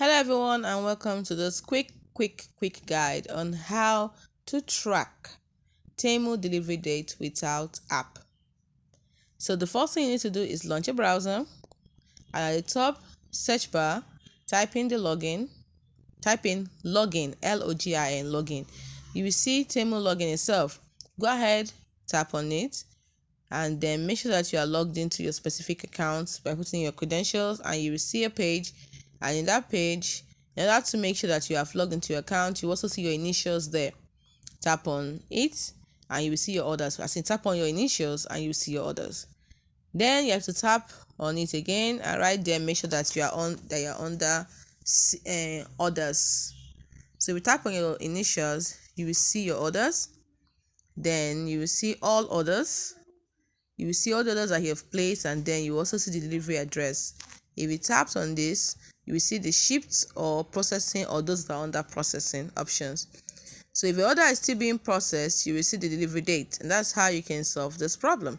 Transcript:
Hello everyone and welcome to this quick guide on how to track Temu delivery date without app. So the first thing you need to do is launch a browser, and at the top search bar type in login, login. Login. You will see Temu login itself. Go ahead, tap on it, and then make sure that you are logged into your specific account by putting your credentials, and you will see a page. And in that page, in order to make sure that you have logged into your account, you also see your initials there. Tap on it and you will see your orders. As in, tap on your initials and you will see your orders. Then you have to tap on it again, and right there make sure that you're under orders. So if you tap on your initials, you will see your orders. Then you will see all orders. You will see all the orders that you have placed, and then you also see the delivery address. If you tap on this, you will see the shipped or processing, or those that are under processing options. So if your order is still being processed, you will see the delivery date, and that's how you can solve this problem.